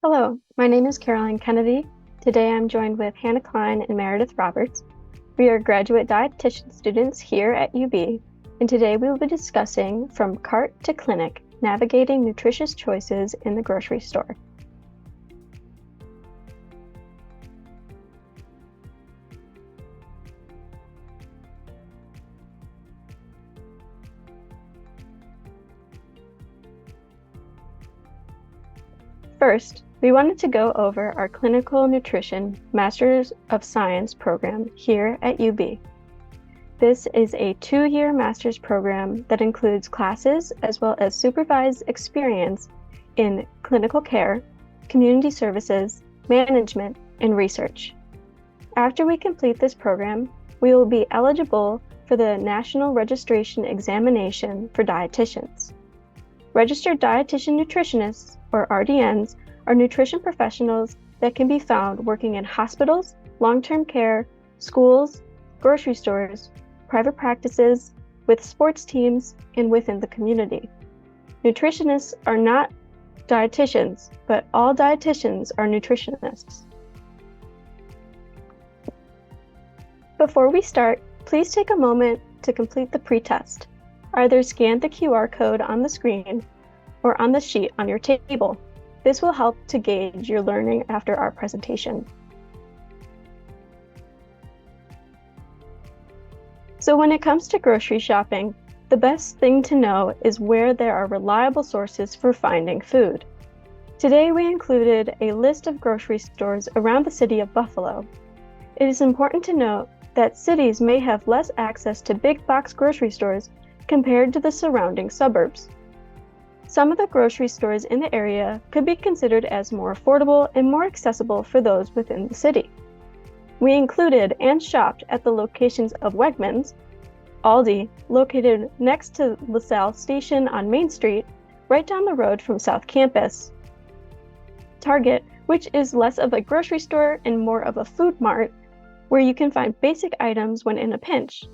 Hello, my name is Caroline Kennedy. Today I'm joined with Hannah Klein and Meredith Roberts. We are graduate dietitian students here at UB, and today we will be discussing From Cart to Clinic, Navigating Nutritious Choices in the Grocery Store. First, we wanted to go over our Clinical Nutrition Masters of Science program here at UB. This is a 2-year master's program that includes classes as well as supervised experience in clinical care, community services, management, and research. After we complete this program, we will be eligible for the National Registration Examination for Dietitians. Registered Dietitian Nutritionists, or RDNs, are nutrition professionals that can be found working in hospitals, long-term care, schools, grocery stores, private practices, with sports teams, and within the community. Nutritionists are not dietitians, but all dietitians are nutritionists. Before we start, please take a moment to complete the pre-test. Either scan the QR code on the screen or on the sheet on your table. This will help to gauge your learning after our presentation. So when it comes to grocery shopping, the best thing to know is where there are reliable sources for finding food. Today we included a list of grocery stores around the city of Buffalo. It is important to note that cities may have less access to big box grocery stores compared to the surrounding suburbs. Some of the grocery stores in the area could be considered as more affordable and more accessible for those within the city. We included and shopped at the locations of Wegmans, Aldi, located next to LaSalle Station on Main Street, right down the road from South Campus, Target, which is less of a grocery store and more of a food mart, where you can find basic items when in a pinch,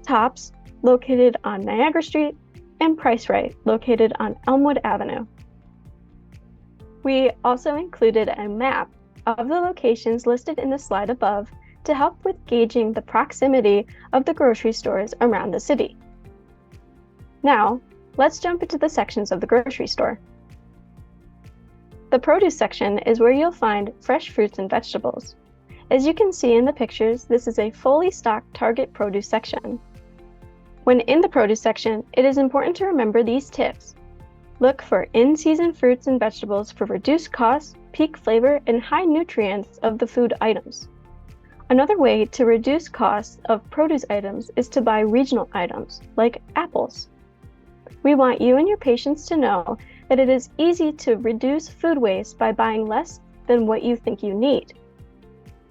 Tops, located on Niagara Street, and Price Right, located on Elmwood Avenue. We also included a map of the locations listed in the slide above to help with gauging the proximity of the grocery stores around the city. Now, let's jump into the sections of the grocery store. The produce section is where you'll find fresh fruits and vegetables. As you can see in the pictures, this is a fully stocked Target produce section. When in the produce section, it is important to remember these tips. Look for in-season fruits and vegetables for reduced cost, peak flavor, and high nutrients of the food items. Another way to reduce costs of produce items is to buy regional items, like apples. We want you and your patients to know that it is easy to reduce food waste by buying less than what you think you need,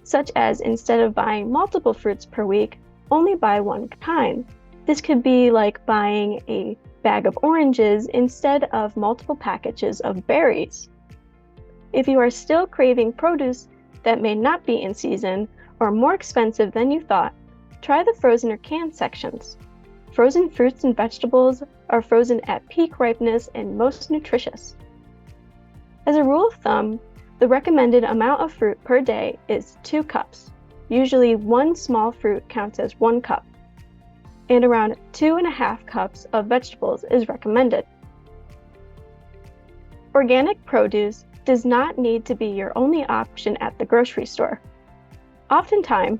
such as instead of buying multiple fruits per week, only buy one kind. This could be like buying a bag of oranges instead of multiple packages of berries. If you are still craving produce that may not be in season or more expensive than you thought, try the frozen or canned sections. Frozen fruits and vegetables are frozen at peak ripeness and most nutritious. As a rule of thumb, the recommended amount of fruit per day is 2 cups. Usually 1 small fruit counts as 1 cup. And around 2.5 cups of vegetables is recommended. Organic produce does not need to be your only option at the grocery store. Oftentimes,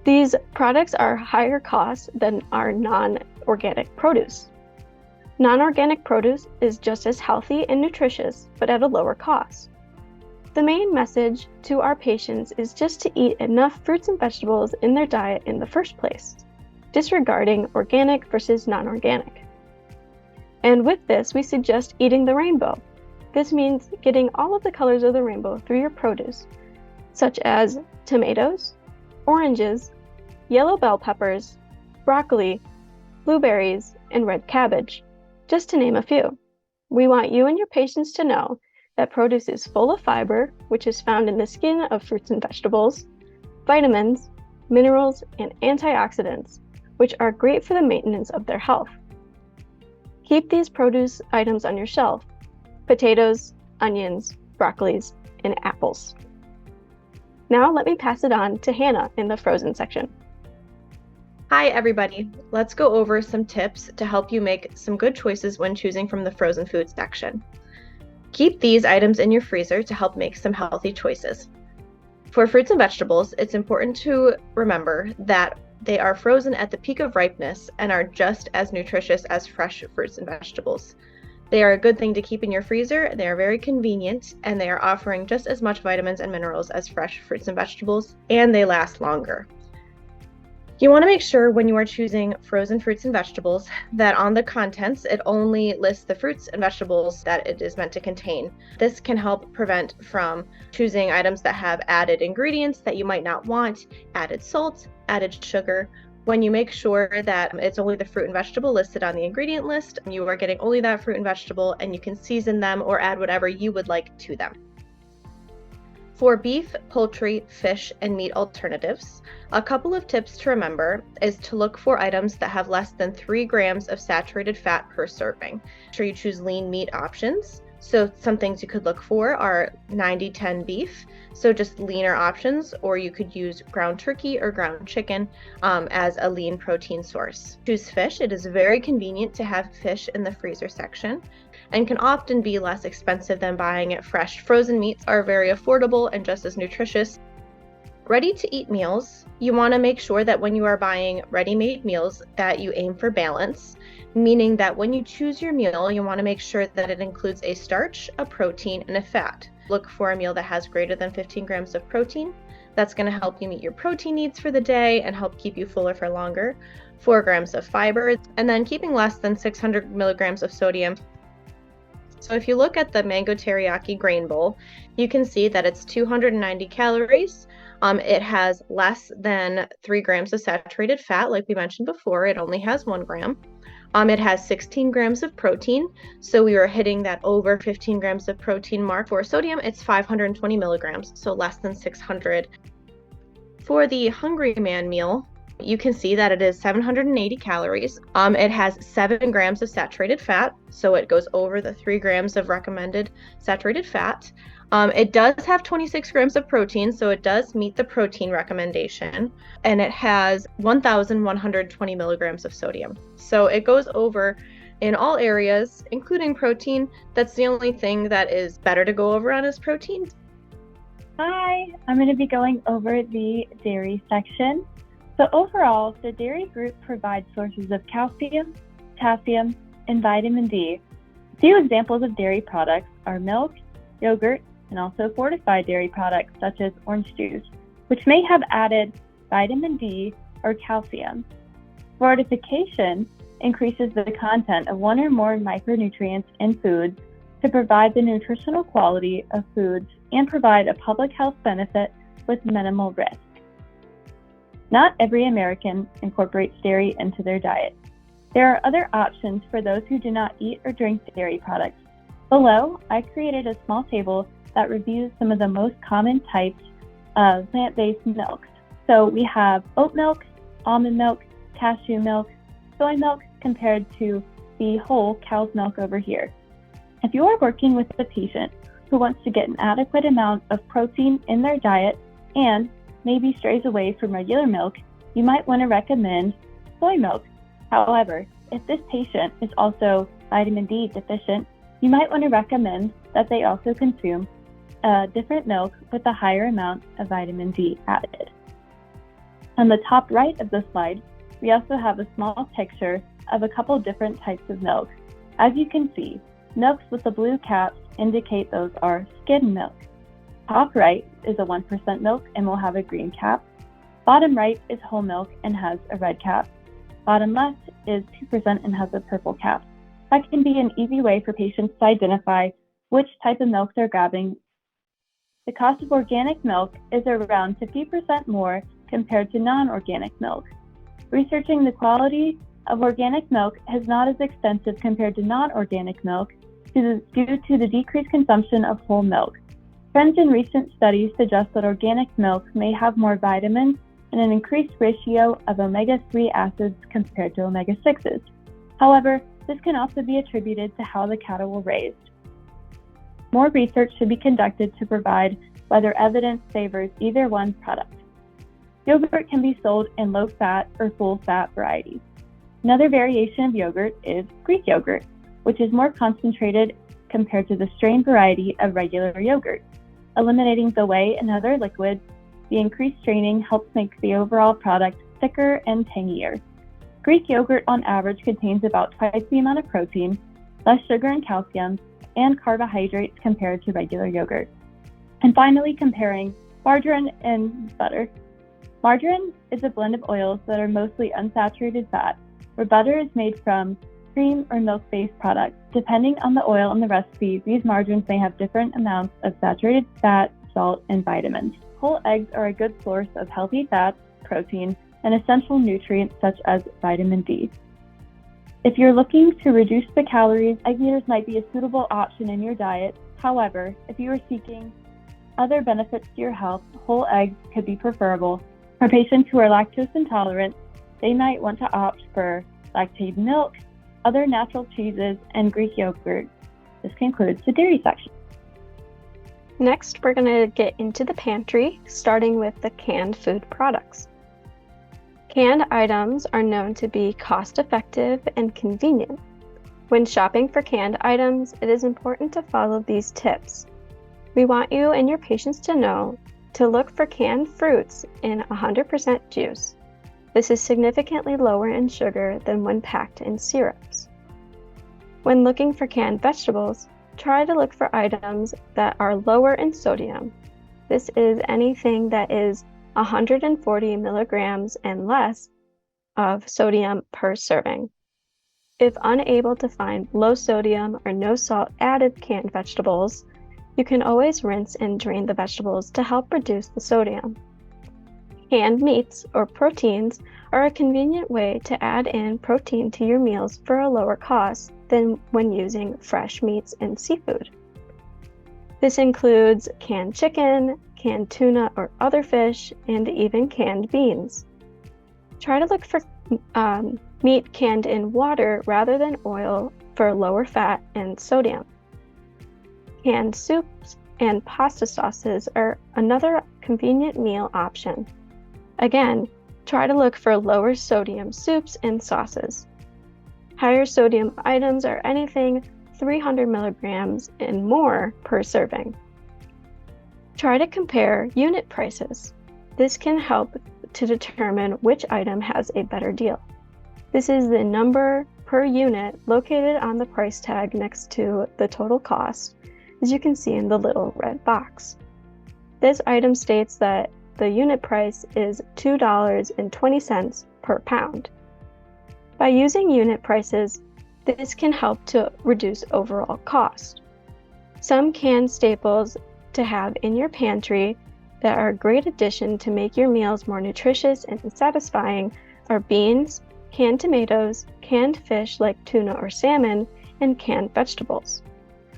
these products are higher cost than our non-organic produce. Non-organic produce is just as healthy and nutritious, but at a lower cost. The main message to our patients is just to eat enough fruits and vegetables in their diet in the first place, disregarding organic versus non-organic. And with this, we suggest eating the rainbow. This means getting all of the colors of the rainbow through your produce, such as tomatoes, oranges, yellow bell peppers, broccoli, blueberries, and red cabbage, just to name a few. We want you and your patients to know that produce is full of fiber, which is found in the skin of fruits and vegetables, vitamins, minerals, and antioxidants, which are great for the maintenance of their health. Keep these produce items on your shelf. Potatoes, onions, broccolis, and apples. Now let me pass it on to Hannah in the frozen section. Hi everybody, let's go over some tips to help you make some good choices when choosing from the frozen food section. Keep these items in your freezer to help make some healthy choices. For fruits and vegetables, it's important to remember that they are frozen at the peak of ripeness and are just as nutritious as fresh fruits and vegetables. They are a good thing to keep in your freezer, they are very convenient, and they are offering just as much vitamins and minerals as fresh fruits and vegetables, and they last longer. You want to make sure when you are choosing frozen fruits and vegetables that on the contents it only lists the fruits and vegetables that it is meant to contain. This can help prevent from choosing items that have added ingredients that you might not want, added salt, added sugar. When you make sure that it's only the fruit and vegetable listed on the ingredient list, you are getting only that fruit and vegetable, and you can season them or add whatever you would like to them. For beef, poultry, fish, and meat alternatives, a couple of tips to remember is to look for items that have less than 3 grams of saturated fat per serving. Make sure you choose lean meat options. So some things you could look for are 90-10 beef, so just leaner options, or you could use ground turkey or ground chicken as a lean protein source. Choose fish. It is very convenient to have fish in the freezer section and can often be less expensive than buying it fresh. Frozen meats are very affordable and just as nutritious. Ready-to-eat meals, you want to make sure that when you are buying ready-made meals that you aim for balance, meaning that when you choose your meal, you want to make sure that it includes a starch, a protein, and a fat. Look for a meal that has greater than 15 grams of protein. That's going to help you meet your protein needs for the day and help keep you fuller for longer. 4 grams of fiber, and then keeping less than 600 milligrams of sodium. So if you look at the mango teriyaki grain bowl, you can see that it's 290 calories. It has less than 3 grams of saturated fat, like we mentioned before. It only has 1 gram. It has 16 grams of protein, so we are hitting that over 15 grams of protein mark. For sodium, it's 520 milligrams, so less than 600. For the Hungry Man meal, you can see that it is 780 calories. It has 7 grams of saturated fat, so it goes over the 3 grams of recommended saturated fat. It does have 26 grams of protein, so it does meet the protein recommendation, and it has 1,120 milligrams of sodium. So it goes over in all areas, including protein. That's the only thing that is better to go over on is protein. Hi, I'm going to be going over the dairy section. So overall, the dairy group provides sources of calcium, potassium, and vitamin D. A few examples of dairy products are milk, yogurt, and also fortified dairy products such as orange juice, which may have added vitamin D or calcium. Fortification increases the content of one or more micronutrients in foods to provide the nutritional quality of foods and provide a public health benefit with minimal risk. Not every American incorporates dairy into their diet. There are other options for those who do not eat or drink dairy products. Below, I created a small table that reviews some of the most common types of plant-based milks. So we have oat milk, almond milk, cashew milk, soy milk compared to the whole cow's milk over here. If you are working with a patient who wants to get an adequate amount of protein in their diet and maybe strays away from regular milk, you might want to recommend soy milk. However, if this patient is also vitamin D deficient, you might want to recommend that they also consume a different milk with a higher amount of vitamin D added. On the top right of the slide, we also have a small picture of a couple different types of milk. As you can see, milks with the blue caps indicate those are skim milk. Top right is a 1% milk and will have a green cap. Bottom right is whole milk and has a red cap. Bottom left is 2% and has a purple cap. That can be an easy way for patients to identify which type of milk they're grabbing. The cost of organic milk is around 50% more compared to non-organic milk. Researching the quality of organic milk is not as extensive compared to non-organic milk due to the decreased consumption of whole milk. Trends in recent studies suggest that organic milk may have more vitamins and an increased ratio of omega-3 acids compared to omega-6s. However, this can also be attributed to how the cattle were raised. More research should be conducted to provide whether evidence favors either one's product. Yogurt can be sold in low-fat or full-fat varieties. Another variation of yogurt is Greek yogurt, which is more concentrated compared to the strained variety of regular yogurt. Eliminating the whey and other liquids, the increased straining helps make the overall product thicker and tangier. Greek yogurt on average contains about twice the amount of protein, less sugar and calcium, and carbohydrates compared to regular yogurt. And finally, comparing margarine and butter. Margarine is a blend of oils that are mostly unsaturated fat, where butter is made from cream or milk-based products. Depending on the oil and the recipe, these margarines may have different amounts of saturated fat, salt, and vitamins. Whole eggs are a good source of healthy fats, protein, and essential nutrients such as vitamin D. If you're looking to reduce the calories, egg eaters might be a suitable option in your diet. However, if you are seeking other benefits to your health, whole eggs could be preferable. For patients who are lactose intolerant, they might want to opt for lactated milk, other natural cheeses, and Greek yogurt. This concludes the dairy section. Next, we're going to get into the pantry, starting with the canned food products. Canned items are known to be cost-effective and convenient. When shopping for canned items, it is important to follow these tips. We want you and your patients to know to look for canned fruits in 100% juice. This is significantly lower in sugar than when packed in syrups. When looking for canned vegetables, try to look for items that are lower in sodium. This is anything that is 140 milligrams and less of sodium per serving. If unable to find low sodium or no salt added canned vegetables, you can always rinse and drain the vegetables to help reduce the sodium. Canned meats or proteins are a convenient way to add in protein to your meals for a lower cost than when using fresh meats and seafood. This includes canned chicken, canned tuna or other fish, and even canned beans. Try to look for meat canned in water rather than oil for lower fat and sodium. Canned soups and pasta sauces are another convenient meal option. Again, try to look for lower sodium soups and sauces. Higher sodium items are anything 300 milligrams and more per serving. Try to compare unit prices. This can help to determine which item has a better deal. This is the number per unit located on the price tag next to the total cost, as you can see in the little red box. This item states that the unit price is $2.20 per pound. By using unit prices, this can help to reduce overall cost. Some canned staples to have in your pantry that are a great addition to make your meals more nutritious and satisfying are beans, canned tomatoes, canned fish like tuna or salmon, and canned vegetables.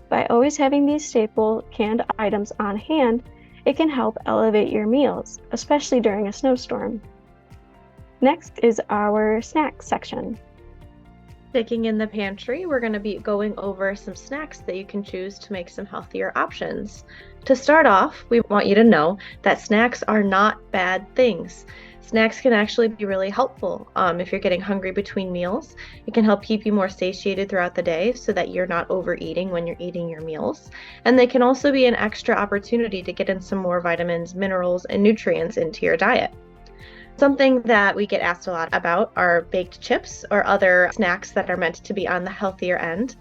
By always having these staple canned items on hand, it can help elevate your meals, especially during a snowstorm. Next is our snack section. Sticking in the pantry, we're going to be going over some snacks that you can choose to make some healthier options. To start off, we want you to know that snacks are not bad things. Snacks can actually be really helpful if you're getting hungry between meals. It can help keep you more satiated throughout the day so that you're not overeating when you're eating your meals. And they can also be an extra opportunity to get in some more vitamins, minerals, and nutrients into your diet. Something that we get asked a lot about are baked chips or other snacks that are meant to be on the healthier end.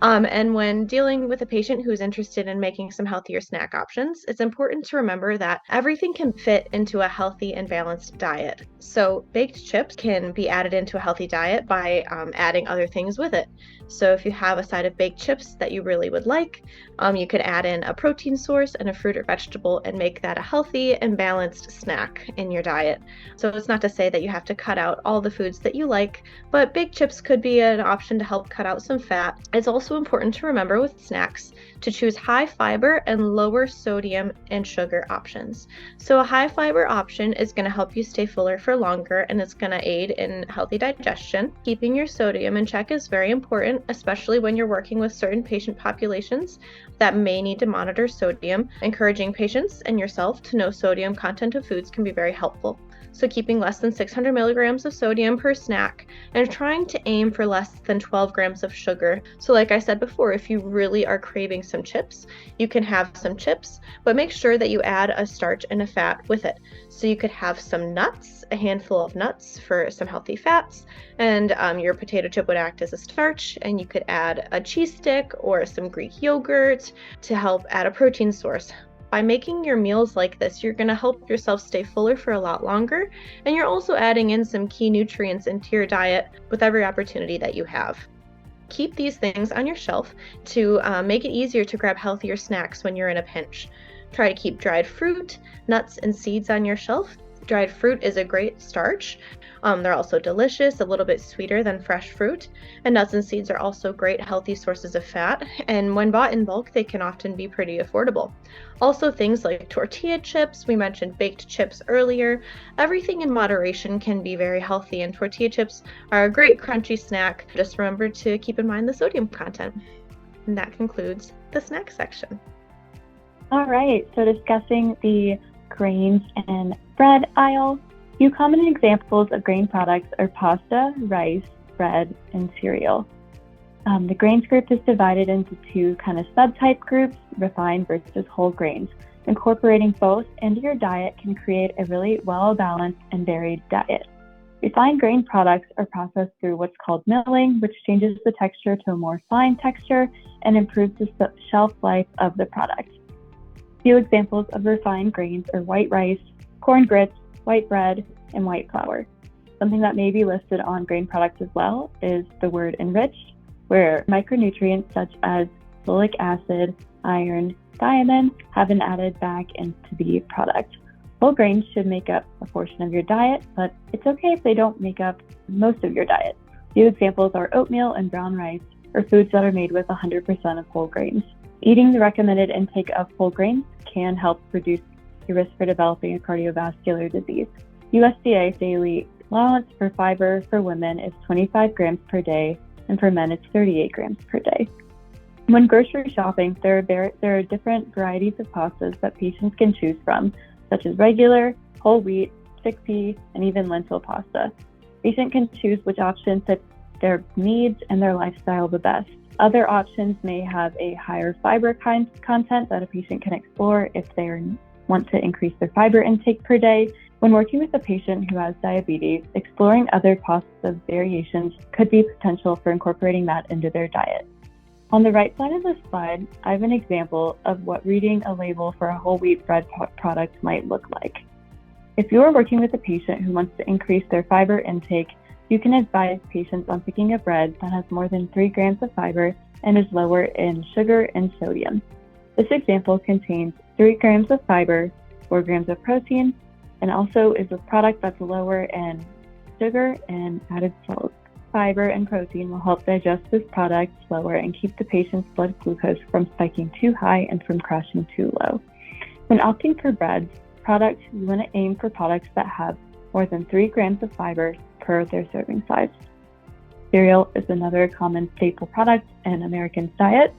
And when dealing with a patient who is interested in making some healthier snack options, it's important to remember that everything can fit into a healthy and balanced diet. So baked chips can be added into a healthy diet by adding other things with it. So if you have a side of baked chips that you really would like, you could add in a protein source and a fruit or vegetable and make that a healthy and balanced snack in your diet. So it's not to say that you have to cut out all the foods that you like, but baked chips could be an option to help cut out some fat. It's also also important to remember with snacks to choose high fiber and lower sodium and sugar options. So a high fiber option is going to help you stay fuller for longer, and it's going to aid in healthy digestion. Keeping your sodium in check is very important, especially when you're working with certain patient populations that may need to monitor sodium. Encouraging patients and yourself to know sodium content of foods can be very helpful. So keeping less than 600 milligrams of sodium per snack and trying to aim for less than 12 grams of sugar. So like I said before, if you really are craving some chips, you can have some chips, but make sure that you add a starch and a fat with it. So you could have some nuts, a handful of nuts for some healthy fats, and your potato chip would act as a starch, and you could add a cheese stick or some Greek yogurt to help add a protein source. By making your meals like this, you're going to help yourself stay fuller for a lot longer, and you're also adding in some key nutrients into your diet with every opportunity that you have. Keep these things on your shelf to make it easier to grab healthier snacks when you're in a pinch. Try to keep dried fruit, nuts, and seeds on your shelf. Dried fruit is a great starch. They're also delicious, a little bit sweeter than fresh fruit. And nuts and seeds are also great healthy sources of fat. And when bought in bulk, they can often be pretty affordable. Also, things like tortilla chips, we mentioned baked chips earlier. Everything in moderation can be very healthy, and tortilla chips are a great crunchy snack. Just remember to keep in mind the sodium content. And that concludes the snack section. All right, so discussing the grains and bread aisle, few common examples of grain products are pasta, rice, bread, and cereal. The grains group is divided into two kind of subtype groups, refined versus whole grains. Incorporating both into your diet can create a really well-balanced and varied diet. Refined grain products are processed through what's called milling, which changes the texture to a more fine texture and improves the shelf life of the product. Few examples of refined grains are white rice, corn grits, white bread, and white flour. Something that may be listed on grain products as well is the word enriched, where micronutrients such as folic acid, iron, thiamine have been added back into the product. Whole grains should make up a portion of your diet, but it's okay if they don't make up most of your diet. Few examples are oatmeal and brown rice, or foods that are made with 100% of whole grains. Eating the recommended intake of whole grains can help reduce your risk for developing a cardiovascular disease. USDA daily allowance for fiber for women is 25 grams per day, and for men it's 38 grams per day. When grocery shopping, there are different varieties of pastas that patients can choose from, such as regular, whole wheat, chickpea, and even lentil pasta. Patient can choose which option fits their needs and their lifestyle the best. Other options may have a higher fiber content that a patient can explore if they want to increase their fiber intake per day. When working with a patient who has diabetes, exploring other pasta variations could be potential for incorporating that into their diet. On the right side of this slide, I have an example of what reading a label for a whole wheat bread product might look like. If you are working with a patient who wants to increase their fiber intake, you can advise patients on picking a bread that has more than 3 grams of fiber and is lower in sugar and sodium. This example contains 3 grams of fiber, 4 grams of protein, and also is a product that's lower in sugar and added salt. Fiber and protein will help digest this product slower and keep the patient's blood glucose from spiking too high and from crashing too low. When opting for breads products, you want to aim for products that have more than 3 grams of fiber per their serving size. Cereal is another common staple product in Americans' diet,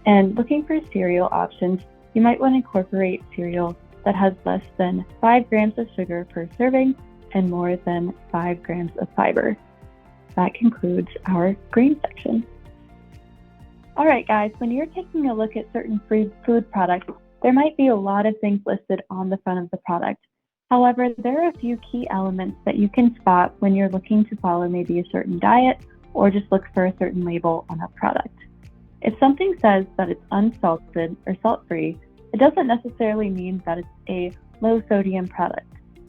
and looking for cereal options, you might want to incorporate cereal that has less than 5 grams of sugar per serving and more than 5 grams of fiber. That concludes our grain section. All right, guys, when you're taking a look at certain food products, there might be a lot of things listed on the front of the product. However, there are a few key elements that you can spot when you're looking to follow maybe a certain diet or just look for a certain label on a product. If something says that it's unsalted or salt-free, it doesn't necessarily mean that it's a low-sodium product.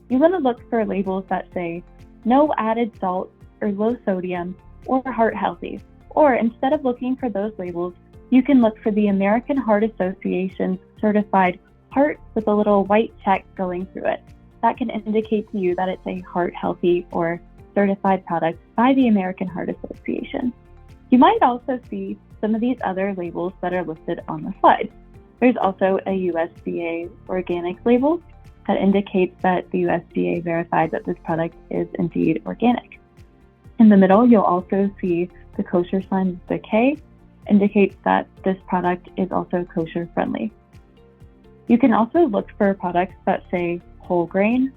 You want to look for labels that say no added salt or low sodium or heart healthy. Or instead of looking for those labels, you can look for the American Heart Association's certified heart with a little white check going through it. That can indicate to you that it's a heart healthy or certified product by the American Heart Association. You might also see some of these other labels that are listed on the slide. There's also a USDA organic label that indicates that the USDA verified that this product is indeed organic. In the middle, you'll also see the kosher sign with the K, indicates that this product is also kosher friendly. You can also look for products that say whole grain,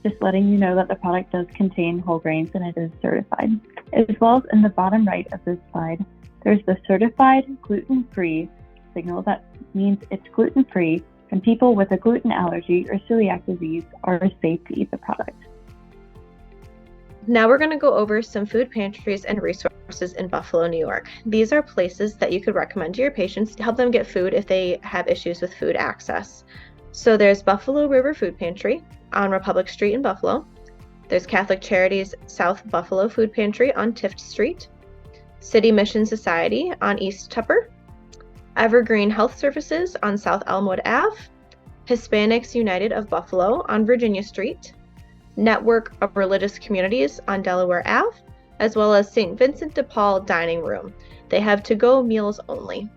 just letting you know that the product does contain whole grains and it is certified. As well as in the bottom right of this slide, there's the certified gluten-free signal. That means it's gluten-free and people with a gluten allergy or celiac disease are safe to eat the product. Now we're going to go over some food pantries and resources in Buffalo, New York. These are places that you could recommend to your patients to help them get food if they have issues with food access. So there's Buffalo River Food Pantry on Republic Street in Buffalo. There's Catholic Charities South Buffalo Food Pantry on Tift Street. City Mission Society on East Tupper. Evergreen Health Services on South Elmwood Ave. Hispanics United of Buffalo on Virginia Street. Network of Religious Communities on Delaware Ave, as well as St. Vincent de Paul Dining Room. They have to-go meals only.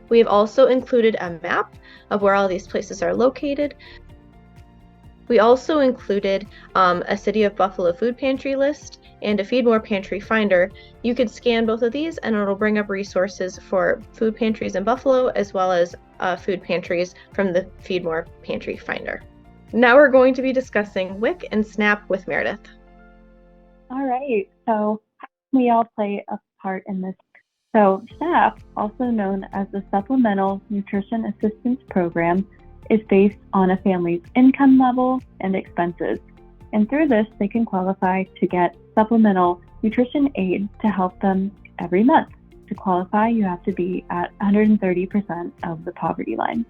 We have also included a map of where all these places are located. We also included a City of Buffalo food pantry list and a Feed More Pantry Finder. You could scan both of these and it'll bring up resources for food pantries in Buffalo as well as food pantries from the Feed More Pantry Finder. Now we're going to be discussing WIC and SNAP with Meredith. All right, so we all play a part in this. So SNAP, also known as the Supplemental Nutrition Assistance Program, is based on a family's income level and expenses. And through this, they can qualify to get supplemental nutrition aid to help them every month. To qualify, you have to be at 130% of the poverty line.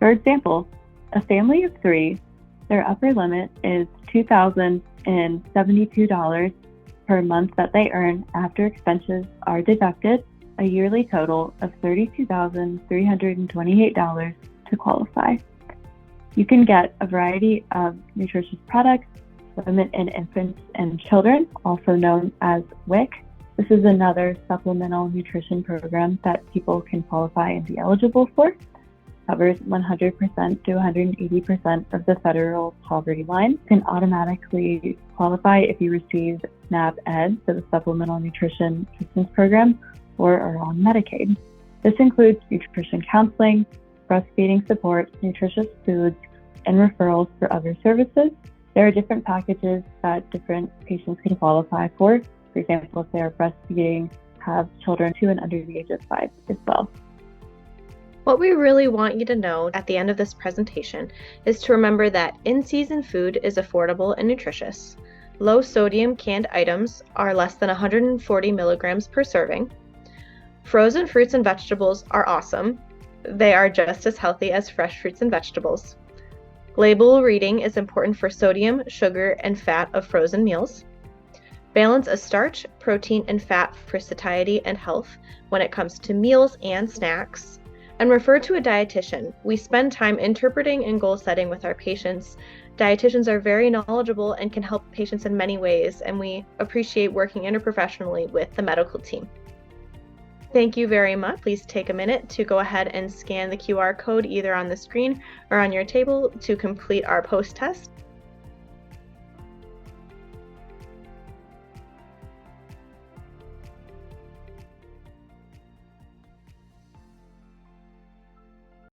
For example, a family of 3, their upper limit is $2,072 per month that they earn after expenses are deducted, a yearly total of $32,328 to qualify. You can get a variety of nutritious products, women and infants and children, also known as WIC. This is another supplemental nutrition program that people can qualify and be eligible for. Covers 100% to 180% of the federal poverty line. You can automatically qualify if you receive SNAP Ed, so the Supplemental Nutrition Assistance Program, or are on Medicaid. This includes nutrition counseling, breastfeeding support, nutritious foods, and referrals for other services. There are different packages that different patients can qualify for. For example, if they are breastfeeding, have children 2 and under the age of 5 as well. What we really want you to know at the end of this presentation is to remember that in-season food is affordable and nutritious. Low-sodium canned items are less than 140 milligrams per serving. Frozen fruits and vegetables are awesome. They are just as healthy as fresh fruits and vegetables. Label reading is important for sodium, sugar, and fat of frozen meals. Balance of starch, protein, and fat for satiety and health when it comes to meals and snacks. And refer to a dietitian. We spend time interpreting and goal setting with our patients. Dietitians are very knowledgeable and can help patients in many ways, and we appreciate working interprofessionally with the medical team. Thank you very much. Please take a minute to go ahead and scan the QR code either on the screen or on your table to complete our post-test.